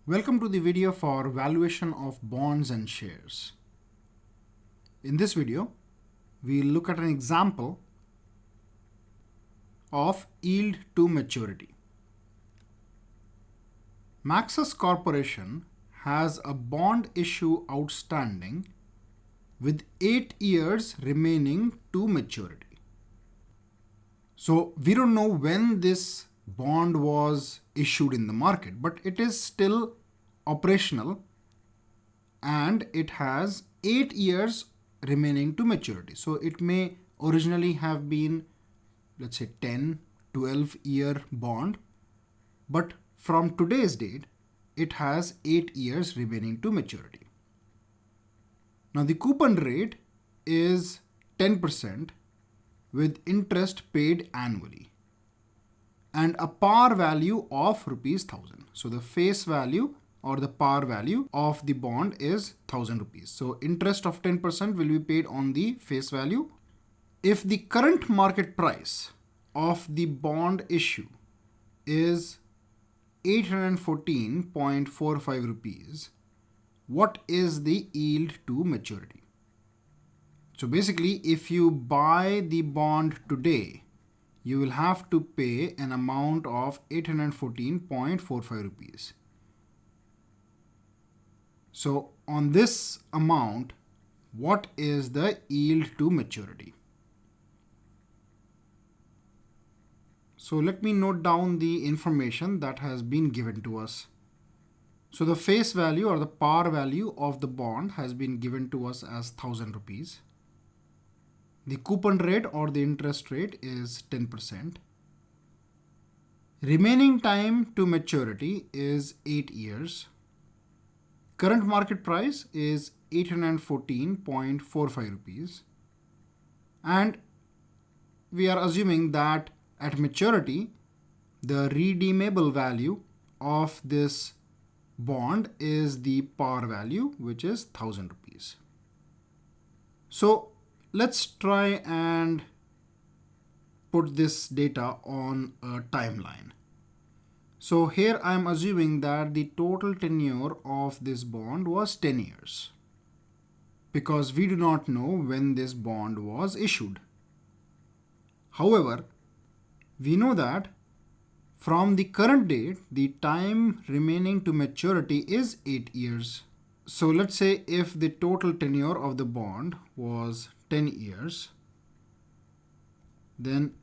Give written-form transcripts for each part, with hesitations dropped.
Welcome to the video for valuation of bonds and shares. In this video, we'll look at an example of yield to maturity. Maxus Corporation has a bond issue outstanding with 8 years remaining to maturity. So we don't know when this bond was issued in the market, but it is still operational and it has 8 years remaining to maturity. So it may originally have been, let's say, 10, 12-year bond, but from today's date, it has 8 years remaining to maturity. Now the coupon rate is 10% with interest paid annually and a par value of rupees 1000. So the face value or the par value of the bond is 1000 rupees. So interest of 10% will be paid on the face value. If the current market price of the bond issue is 814.45 rupees, what is the yield to maturity? So basically, if you buy the bond today, you will have to pay an amount of 814.45 rupees. So on this amount, what is the yield to maturity? So let me note down the information that has been given to us. So the face value or the par value of the bond has been given to us as 1000 rupees. The coupon rate or the interest rate is 10%. Remaining time to maturity is 8 years. Current market price is 814.45 rupees. And we are assuming that at maturity, the redeemable value of this bond is the par value, which is 1000 rupees. So let's try and put this data on a timeline. So here I am assuming that the total tenure of this bond was 10 years because we do not know when this bond was issued. However, we know that from the current date, the time remaining to maturity is 8 years. So let's say if the total tenure of the bond was 10 years, then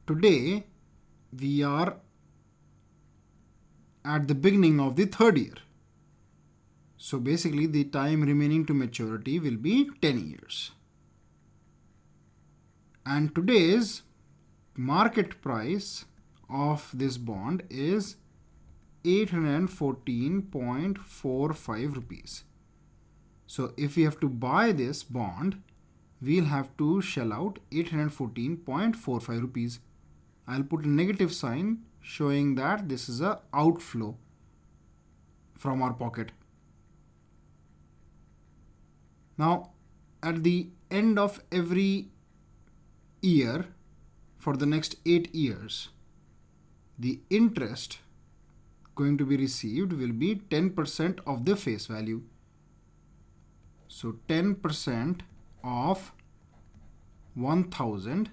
today we are at the beginning of the third year. So basically the time remaining to maturity will be 10 years. And today's market price of this bond is 814.45 rupees. So if we have to buy this bond, we'll have to shell out 814.45 rupees. I'll put a negative sign showing that this is an outflow from our pocket. Now, at the end of every year for the next 8 years, the interest going to be received will be 10% of the face value. So 10% of 1000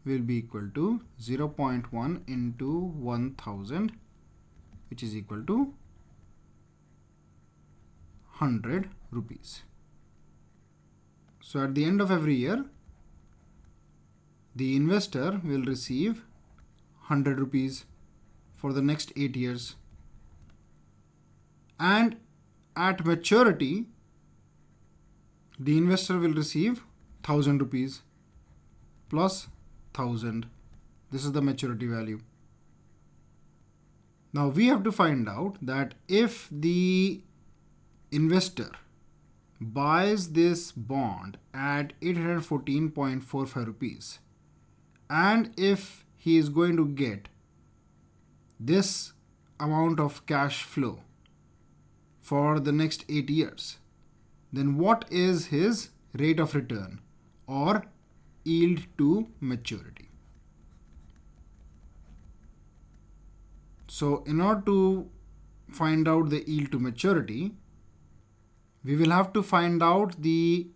will be equal to 0.1 into 1000, which is equal to 100 rupees. So at the end of every year, the investor will receive 100 rupees for the next 8 years. And at maturity, the investor will receive 1000 rupees plus 1000. This is the maturity value. Now we have to find out that if the investor buys this bond at 814.45 rupees and if he is going to get this amount of cash flow for the next 8 years, then what is his rate of return or yield to maturity? So in order to find out the yield to maturity, we will have to find out the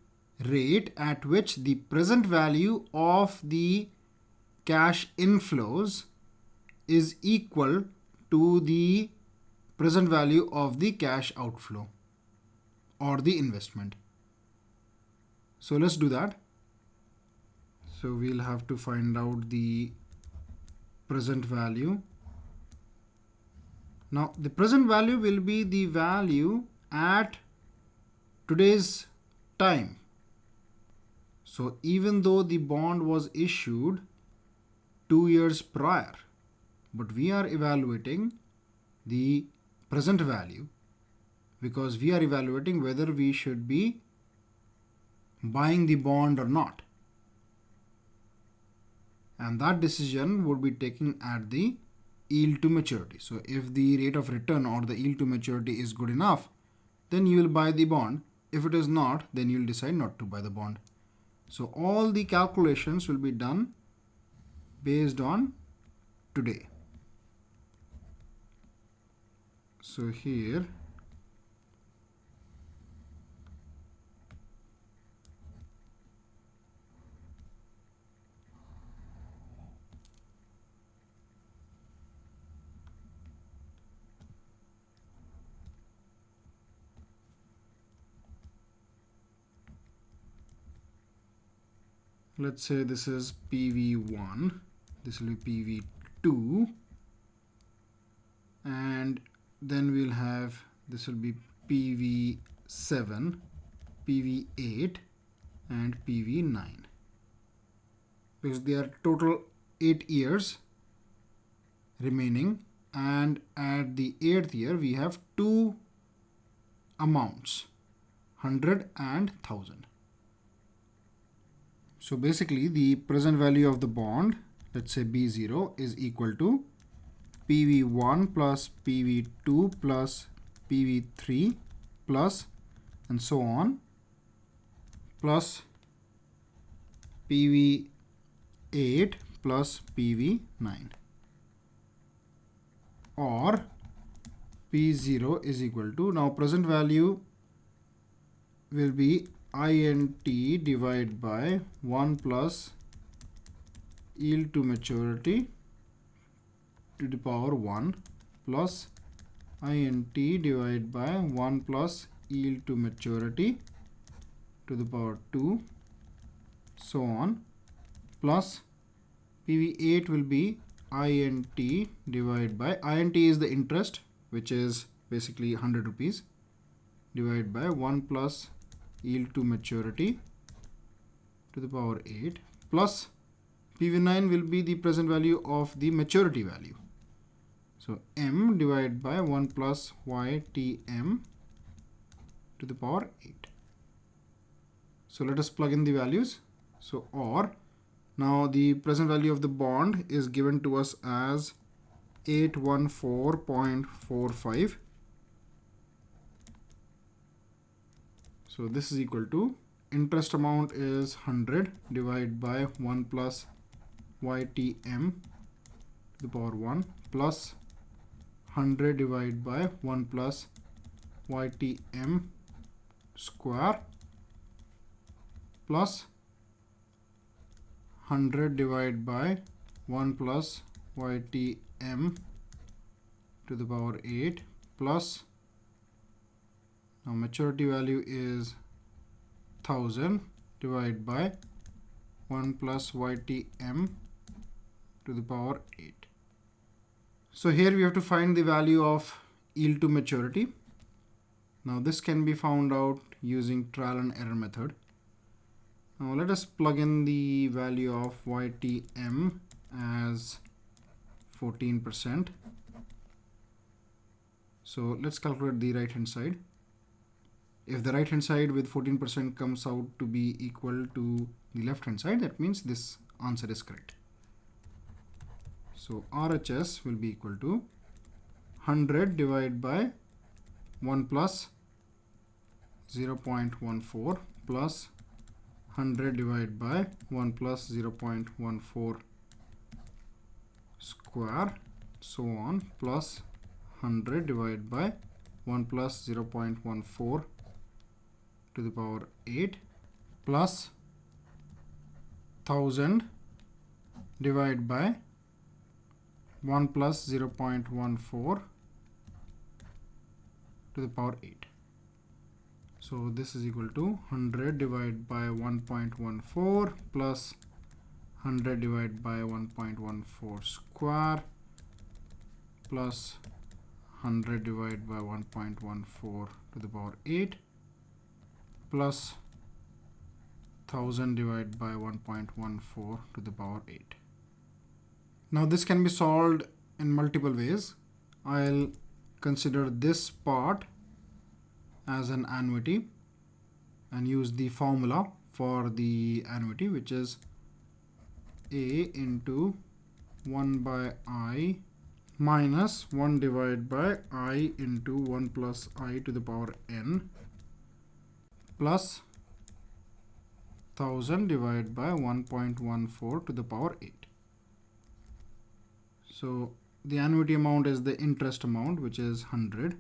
rate at which the present value of the cash inflows is equal to the present value of the cash outflow or the investment. So let's do that. So we'll have to find out the present value. Now the present value will be the value at today's time. So even though the bond was issued 2 years prior, but we are evaluating the present value because we are evaluating whether we should be buying the bond or not. And that decision would be taken at the yield to maturity. So if the rate of return or the yield to maturity is good enough, then you will buy the bond. If it is not, then you will decide not to buy the bond. So all the calculations will be done based on today. So here let's say this is PV1, this will be PV2, and then we'll have this will be PV7, PV8 and PV9, because they are total 8 years remaining, and at the 8th year we have two amounts, 100 and 1000. So basically the present value of the bond, let's say B0, is equal to PV1 plus PV2 plus PV3 plus and so on plus PV8 plus PV9, or P0 is equal to, now present value will be INT divided by 1 plus yield to maturity to the power 1 plus INT divided by 1 plus yield to maturity to the power 2, so on, plus PV8 will be INT divided by, INT is the interest, which is basically 100 rupees, divided by 1 plus yield to maturity to the power 8, plus PV9 will be the present value of the maturity value. So M divided by 1 plus YTM to the power 8. So let us plug in the values. So or, now the present value of the bond is given to us as 814.45. So this is equal to, interest amount is 100 divided by 1 plus YTM to the power 1 plus 100 divided by 1 plus YTM square plus 100 divided by 1 plus YTM to the power 8 plus, now maturity value is 1000 divided by 1 plus YTM to the power 8. So here we have to find the value of yield to maturity. Now this can be found out using trial and error method. Now let us plug in the value of YTM as 14%. So let's calculate the right hand side. If the right hand side with 14% comes out to be equal to the left hand side, that means this answer is correct. So RHS will be equal to 100 divided by 1 plus 0.14 plus 100 divided by 1 plus 0.14 square, so on, plus 100 divided by 1 plus 0.14 to the power 8 plus 1000 divided by 1 plus 0.14 to the power 8. So this is equal to 100 divided by 1.14 plus 100 divided by 1.14 square plus 100 divided by 1.14 to the power 8 plus 1000 divided by 1.14 to the power 8. Now this can be solved in multiple ways. I'll consider this part as an annuity and use the formula for the annuity, which is A into 1 by I minus 1 divided by I into 1 plus I to the power n plus 1000 divided by 1.14 to the power 8. So the annuity amount is the interest amount, which is 100.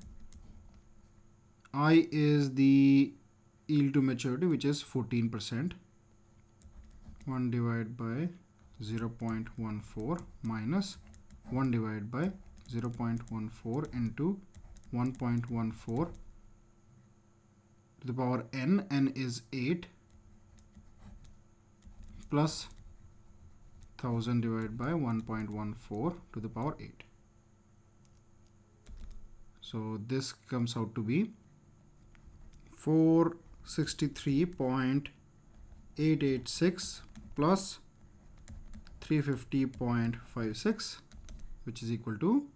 I is the yield to maturity, which is 14%. 1 divided by 0.14 minus 1 divided by 0.14 into 1.14 to the power n. N is 8 plus 1000 divided by 1.14 to the power 8. So this comes out to be 463.886 plus 350.56, which is equal to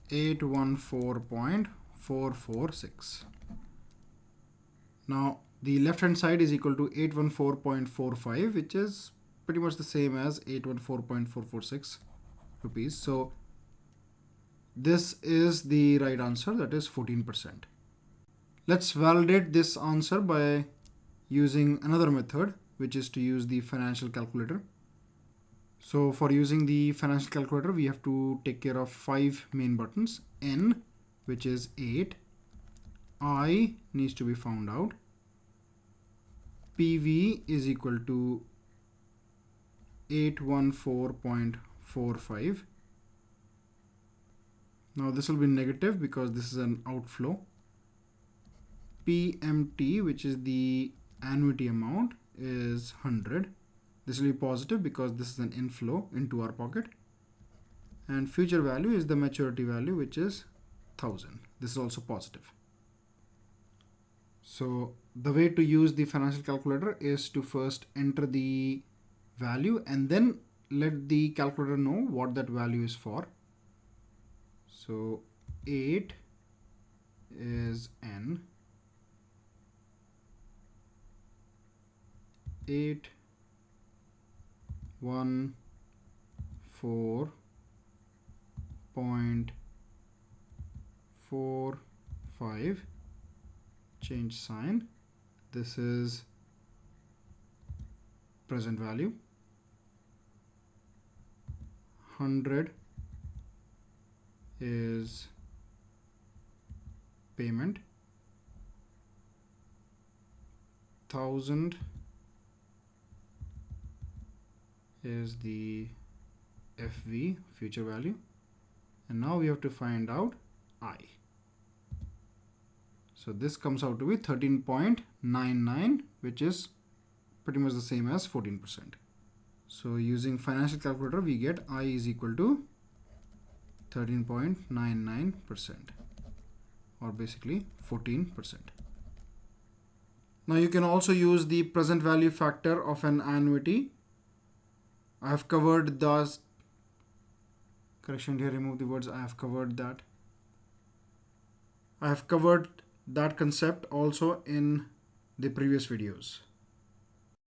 814.446. Now the left hand side is equal to 814.45, which is pretty much the same as 814.446 rupees. So this is the right answer, that is 14%. Let's validate this answer by using another method, which is to use the financial calculator. So for using the financial calculator, we have to take care of 5 main buttons. N, which is 8. I needs to be found out. PV is equal to 814.45. Now this will be negative because this is an outflow. PMT, which is the annuity amount, is 100. This will be positive because this is an inflow into our pocket. And future value is the maturity value, which is 1000. This is also positive. So the way to use the financial calculator is to first enter the value and then let the calculator know what that value is for. So 8 is N. 8 1 4.45, change sign. This is present value. 100 is payment. 1000 is the FV, future value, and now we have to find out I. So this comes out to be 13.99, which is pretty much the same as 14%. So using financial calculator, we get I is equal to 13.99%, or basically 14%. Now you can also use the present value factor of an annuity. I have covered the correction here, remove the words. I have covered that. I have covered that concept also in the previous videos.